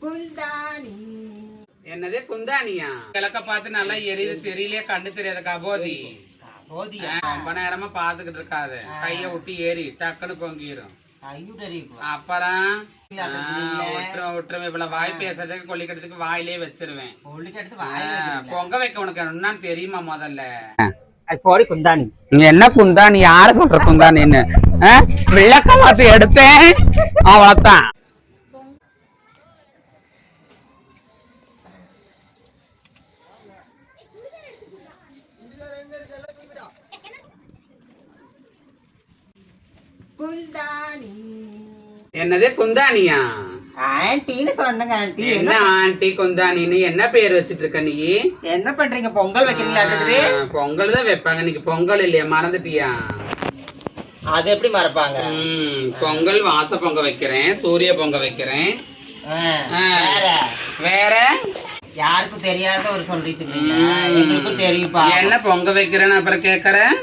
குந்தாணி. என்னது குந்தாணியா? கிழக்க பார்த்து நல்லா எரியுது, தெரியலையே, கண்ணு தெரியாத கபோதி. ரொம்ப நேரமா பாத்துக்கிட்டு இருக்காது, கைய விட்டு ஏறி டக்குன்னு பொங்கிரும். அப்புறம் விட்டுரும். இவ்வளவு வாய் பேசுறதுக்கு கொல்லிக்கட்டுறதுக்கு வாயிலே வச்சிருவேன். பொங்க வைக்க உனக்கு என்னன்னு தெரியுமா? முதல்ல குந்தாணி என்ன குந்தாணி? யார சொல்ற குந்தாணின்னு? விளக்க மாத்து எடுத்தேன், அவ்வளவுதான். குந்தாணி. என்னது குந்தாணியா? ஆன்டின்னு சொன்னங்க. ஆன்டி என்ன ஆன்டி குந்தாணின்னு என்ன பேர் வச்சிட்டு இருக்க நீ? என்ன பண்றீங்க? பொங்கல் வைக்கிறீங்களா? பொங்கல் தான் வைப்பாங்க, இன்னைக்கு பொங்கல் இல்லையா? மறந்துட்டியா? அது எப்படி மறப்பாங்க? பொங்கல் வாச பொங்க வைக்கிறேன், சூரிய பொங்க வைக்கிறேன். வேற யாருக்கும் தெரியாத ஒரு சொல்லிட்டு எங்களுக்கும் தெரியுப்பா. என்ன பொங்க வைக்கிறேன்னு அப்புறம் கேக்குறேன்.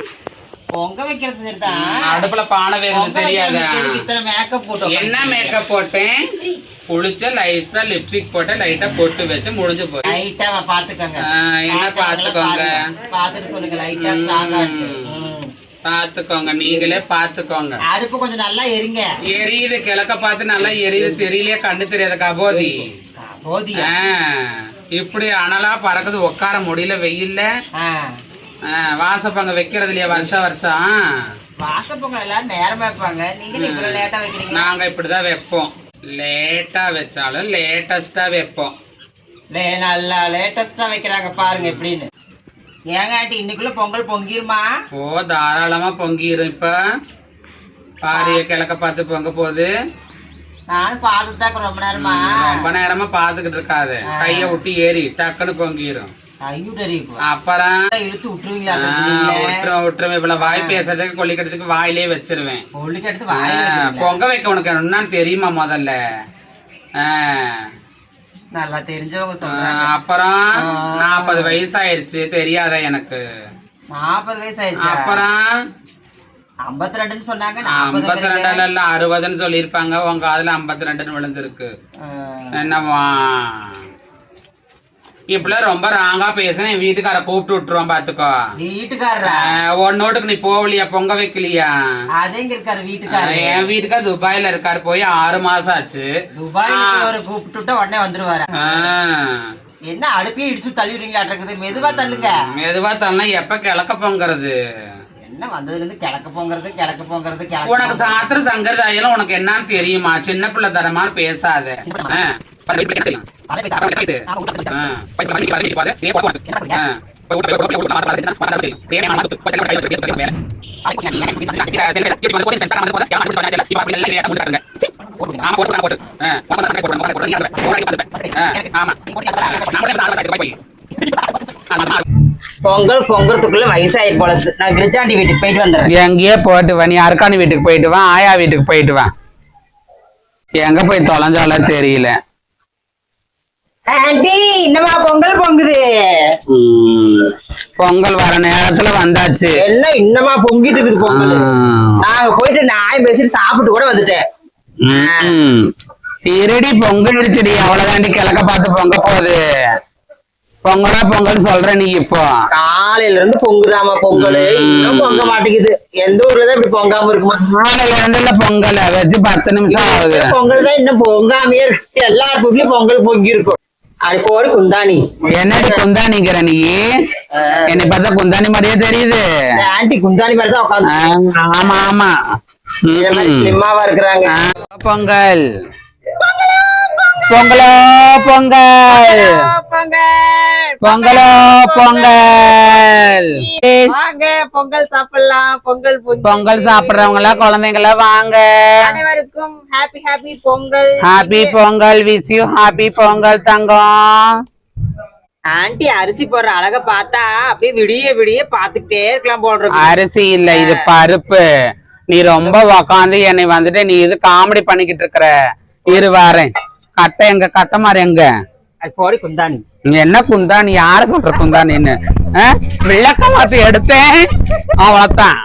பொங்க வைக்கிறது சரிதான், அடுப்புல பானை வேகிறது தெரியாதா? இத்தனை மேக்கப் போட்டோம். என்ன மேக்கப் போட்டேன்? குளிச்ச லைட்டா லிப்ஸ்டிக் போட்ட, லைட்டா பொட்டு வச்சு முடிஞ்சு போய். லைட்டா பாத்துக்கோங்க. என்ன பாத்துக்கோங்க? பாத்துட்டு சொல்லுங்க. லைட்டா ஸ்ட்ராங்கா பாத்துக்கோங்க, நீங்களே பாத்துக்கோங்க. அடுப்பு கொஞ்சம் நல்லா எரிங்க. எரியுது, கிழக்க பார்த்து நல்லா எரியுது, தெரியலையே, கண்ணு தெரியாத கபோதி. இப்படி அனலா பறக்குது, உட்கார முடியல வெயில்ல. வாசப்பங்க வைக்கிறது இல்லையா வருஷம் வருஷம்? வாசப்பொங்கல் எல்லாரும் நேரமா வைப்பாங்க, நீங்க இவ்வளவு லேட்டா வைக்கிறீங்க. நாங்க இப்படிதான் வைப்போம், லேட்டா வச்சாலும் லேட்டஸ்டா வைப்போம். நல்லா லேட்டஸ்டா வைக்கிறாங்க பாருங்க எப்படின்னு. ஏங்க ஆண்டி இன்னைக்குள்ள பொங்கல் பொங்கிருமா? ஓ தாராளமா பொங்கிரும். இப்ப பாரு, கிழக்க பார்த்து பொங்க போகுது. நானும் பாத்துதான் ரொம்ப நேரமா பாத்துக்கிட்டு இருக்காது, கைய விட்டு ஏறி டக்குன்னு பொங்கிரும். அப்புறம் இழுத்து விட்டுருவீங்களா? விட்டுரும். இவ்வளவு வாய் பேசுறதுக்கு கொல்லிக்கட்டுறதுக்கு வாயிலே வச்சிருவேன். பொங்க வைக்க உனக்கு என்னன்னு தெரியுமா? முதல்ல நல்லா தெரிஞ்சவங்க சொல்றாங்க. அப்புறம் 40 வயசு ஆயிருச்சு, தெரியாத எனக்கு? 40 வயசு ஆயிடுச்சு. அப்புறம் 52 சொன்னாங்க. 52 இல்ல 60ன்னு சொல்லிருப்பாங்க, உங்க அதுல 52 விழுந்திருக்கு. என்னவா இப்பெல்லாம் ரொம்ப ராங்கா பேசுன, என் வீட்டுக்கார கூப்பிட்டு விட்டுருவான் பாத்துக்கோ. வீட்டுக்கார ஒன்னோட்டுக்கு நீ போகலையா? பொங்க வைக்கலையா? அதேங்க இருக்காரு வீட்டுக்கார. என் வீட்டுக்கார துபாயில இருக்காரு, போய் 6 மாசம் ஆச்சு. துபாயில கூப்பிட்டு உடனே வந்துருவாரு. என்ன அடுப்பையே இடிச்சு தள்ளிடுறீங்களா? மெதுவா தள்ளுங்க. மெதுவா தள்ளா எப்ப கிழக்க பொங்குறது? என்ன வந்ததுல இருந்து கிழக்க பொங்குறது. உனக்கு சாத்திர சங்கரதாயெல்லாம் உனக்கு என்னன்னு தெரியுமா? சின்ன பிள்ளை தரமா பேசாத. பொங்கல் பொங்கறதுக்குள்ள வயசாயி போலது. நான் கிரிஜாண்டி வீட்டுக்கு போயிட்டு வந்துடுறேன். எங்கேயே போயிட்டு வா, நீ அர்க்காணி வீட்டுக்கு போயிட்டு வா, ஆயா வீட்டுக்கு போயிட்டு வா. எங்க போய் தொலைஞ்சாலும் தெரியல. ஆண்டி என்னமா பொங்கல் பொங்குது? பொங்கல் வர நேரத்துல வந்தாச்சு. எல்லாம் இன்னமா பொங்கிட்டு இருக்குது பொங்கல். நாங்க போயிட்டு நாய் பேசிட்டு சாப்பிட்டு கூட வந்துட்டேன். இருடி பொங்கல் விடுச்சுடி, அவ்வளவுதாண்டி கிழக்க பார்த்து பொங்க போகுது. பொங்கலா பொங்கல் சொல்ற நீ? இப்போ காலையில இருந்து பொங்குதாமா பொங்கல், இன்னும் பொங்க மாட்டேங்குது. எந்த ஊர்லதான் இப்படி பொங்காம இருக்குமா? காலையில இருந்து பொங்கல் வச்சு 10 நிமிஷம் ஆகுது. பொங்கல் தான் இன்னும் பொங்காமே இருக்கு. எல்லா வீட்லயும் பொங்கல் பொங்கி இருக்கும். அது போற குந்தாணி. என்னடி குந்தாணிங்கிற நீ? என்னை பார்த்தா குந்தாணி மாதிரியே தெரியுது. ஆண்டி குந்தாணி மாதிரி தான் உட்காந்து. ஆமா ஆமா, ஸ்லிம்மாவா இருக்கிறாங்க. பொங்கல் பொங்கலோ பொங்கல் பொங்கலோ பொங்கல். வாங்க பொங்கல் சாப்பிடலாம். பொங்கல் சாப்பிடுறவங்க எல்லாம் குழந்தைங்கள வாங்க. அனைவருக்கும் happy happy Pongal. Happy Pongal. Wish you happy Pongal Thangam. Aunty அரிசி போடுற அழக பார்த்தா அப்படியே விடிய விடிய பாத்துக்கிட்டே இருக்கலாம் போடுற. அரிசி இல்ல, இது பருப்பு. நீ ரொம்ப உக்காந்து என்னை வந்துட்டு நீ இது காமெடி பண்ணிக்கிட்டு இருக்கிற. இரு வாரேன். கட்டை எங்க? கட்ட மாதிரி எங்க? குந்தாணி. என்ன குந்தாணி? யார சொல்ற குந்தாணின்னு? விளக்க மாத்து எடுத்தேன், அவ்வளவுதான்.